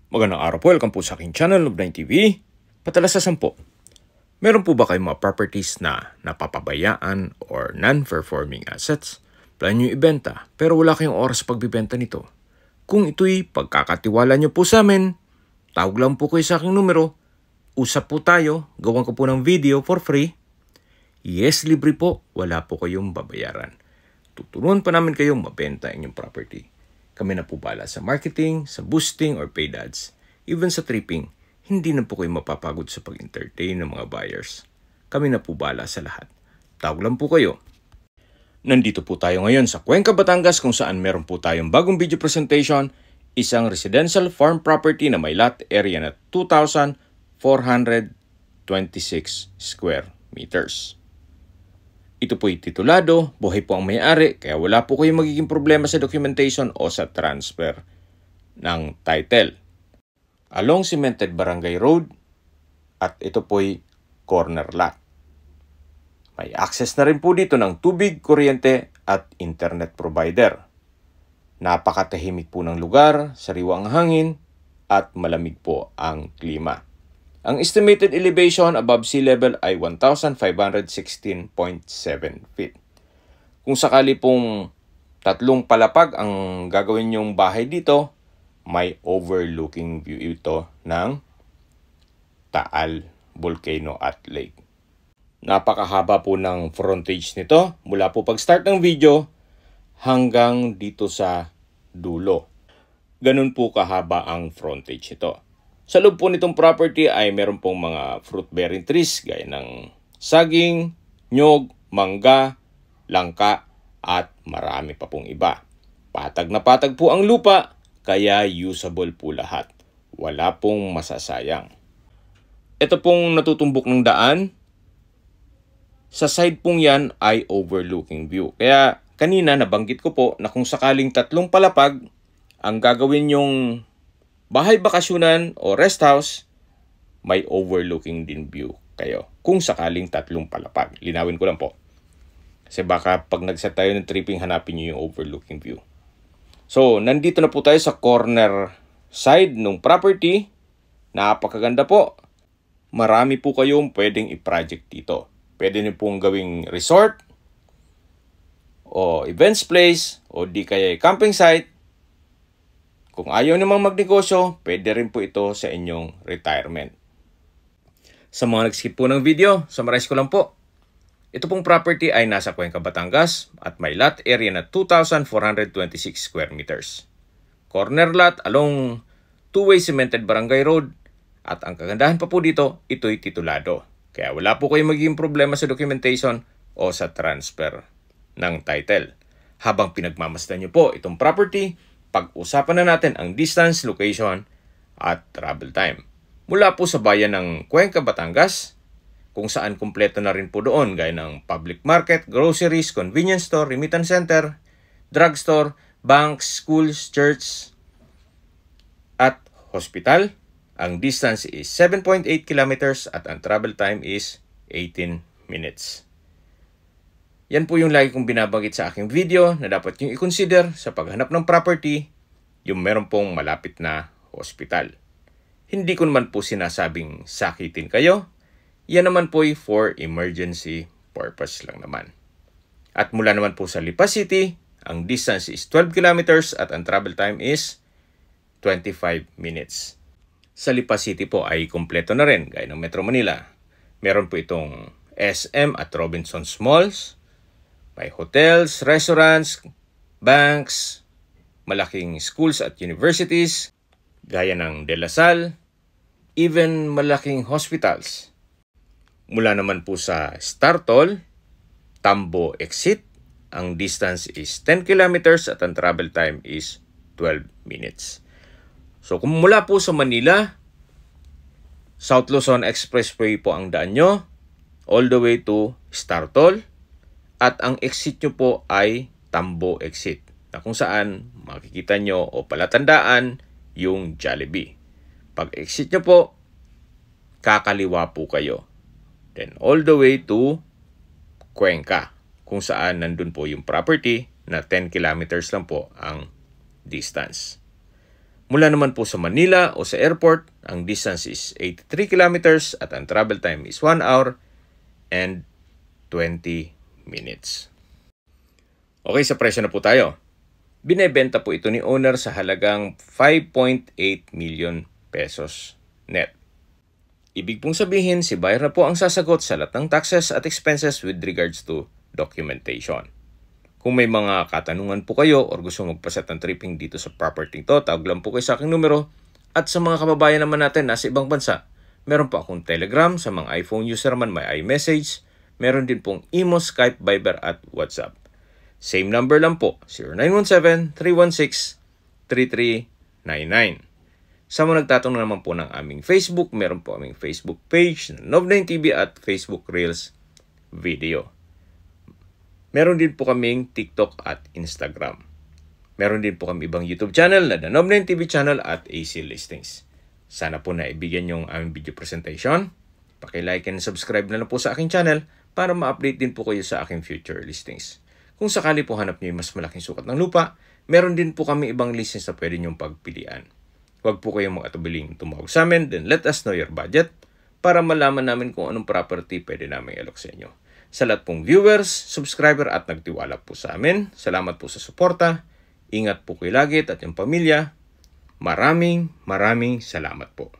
Magandang araw po, welcome po sa aking channel, Love9 TV. Patala sa 10. Meron po ba kayong mga properties na napapabayaan or non-performing assets? Plan nyo ibenta pero wala kayong oras pagbibenta nito. Kung ito'y pagkakatiwala nyo po sa amin, tawag lang po kayo sa aking numero. Usap po tayo, gawan ko po ng video for free. Yes, libre po, wala po kayong babayaran. Tuturuan pa namin kayong mabenta inyong property. Kami na po bala sa marketing, sa boosting or paid ads. Even sa tripping, hindi na po kayo mapapagod sa pag-entertain ng mga buyers. Kami na po bala sa lahat. Tawag lang po kayo. Nandito po tayo ngayon sa Cuenca, Batangas kung saan meron po tayong bagong video presentation, isang residential farm property na may lot area na 2,426 square meters. Ito po'y titulado, buhay po ang may-ari, kaya wala po kayong magiging problema sa documentation o sa transfer ng title. Along Cemented Barangay Road at ito po'y corner lot. May access na rin po dito ng tubig, kuryente at internet provider. Napakatahimik po ng lugar, sariwa ang hangin at malamig po ang klima. Ang estimated elevation above sea level ay 1,516.7 feet. Kung sakali pong 3 palapag ang gagawin nyong bahay dito, may overlooking view ito ng Taal, Volcano at Lake. Napakahaba po ng frontage nito mula po pag-start ng video hanggang dito sa dulo. Ganun po kahaba ang frontage nito. Sa loob po nitong property ay meron pong mga fruit-bearing trees gaya ng saging, nyog, mangga, langka at marami pa pong iba. Patag na patag po ang lupa kaya usable po lahat. Wala pong masasayang. Ito pong natutumbok ng daan. Sa side pong yan ay overlooking view. Kaya kanina nabanggit ko po na kung sakaling 3 palapag ang gagawin yung bahay bakasyonan o rest house, may overlooking din view kayo. Kung sakaling 3 palapag. Linawin ko lang po. Kasi baka pag nag-set tayo ng tripping, hanapin nyo yung overlooking view. So, nandito na po tayo sa corner side ng property. Napakaganda po. Marami po kayong pwedeng i-project dito. Pwede nyo pong gawing resort, o events place, o di kaya camping site. Kung ayaw namang magnegosyo, pwede rin po ito sa inyong retirement. Sa mga nag-skip po ng video, summarize ko lang po. Ito pong property ay nasa Cuenca, Batangas at may lot area na 2,426 square meters. Corner lot along two-way cemented barangay road at ang kagandahan pa po dito, ito'y titulado. Kaya wala po kayong magiging problema sa documentation o sa transfer ng title. Habang pinagmamasdan nyo po itong property, pag-usapan na natin ang distance, location, at travel time. Mula po sa bayan ng Cuenca, Batangas, kung saan kumpleto na rin po doon gaya ng public market, groceries, convenience store, remittance center, drugstore, banks, schools, church, at hospital. Ang distance is 7.8 kilometers at ang travel time is 18 minutes. Yan po yung lagi kong binabanggit sa aking video na dapat nyo i-consider sa paghanap ng property, yung meron pong malapit na hospital. Hindi ko naman po sinasabing sakitin kayo. Yan naman po ay for emergency purpose lang naman. At mula naman po sa Lipa City, ang distance is 12 kilometers at ang travel time is 25 minutes. Sa Lipa City po ay kumpleto na rin gaya ng Metro Manila. Meron po itong SM at Robinsons Malls. May hotels, restaurants, banks, malaking schools at universities, gaya ng De La Salle, even malaking hospitals. Mula naman po sa Startol, Tambo Exit, ang distance is 10 kilometers at ang travel time is 12 minutes. So kung mula po sa Manila, South Luzon Expressway po ang daan nyo, all the way to Startol. At ang exit nyo po ay Tambo Exit, na kung saan makikita nyo o palatandaan yung Jollibee. Pag exit nyo po, kakaliwa po kayo. Then all the way to Cuenca, kung saan nandun po yung property na 10 kilometers lang po ang distance. Mula naman po sa Manila o sa airport, ang distance is 83 kilometers at ang travel time is 1 hour and 20 minutes. Okay, sa presyo na po tayo. Binebenta po ito ni owner sa halagang 5.8 million pesos net. Ibig pong sabihin, si buyer na po ang sasagot sa lahat ng taxes at expenses with regards to documentation. Kung may mga katanungan po kayo or gusto magpaset ng tripping dito sa property to, tawag lang po kayo sa aking numero. At sa mga kababayan naman natin nasa ibang bansa, meron po akong Telegram, sa mga iPhone user man may iMessage, meron din pong Imo, Skype, Viber at WhatsApp. Same number lang po, 0917-316-3399. Sa mga nagtatanong naman po ng aming Facebook, meron po aming Facebook page na Nov9TV at Facebook Reels Video. Meron din po kaming TikTok at Instagram. Meron din po kami ibang YouTube channel na The Nov9TV channel at AC Listings. Sana po naibigyan yung aming video presentation. Paki-like and subscribe na lang po sa aking channel para ma-update din po kayo sa aking future listings. Kung sakali po hanap niyo yung mas malaking sukat ng lupa, meron din po kami ibang listings na pwede niyong pagpilian. Huwag po kayong mag-atubiling tumawag sa amin, then let us know your budget para malaman namin kung anong property pwede namin i-alok sa inyo. Sa lahat pong viewers, subscriber at nagtiwala po sa amin, salamat po sa suporta. Ingat po kayo lagi at yung pamilya. Maraming salamat po.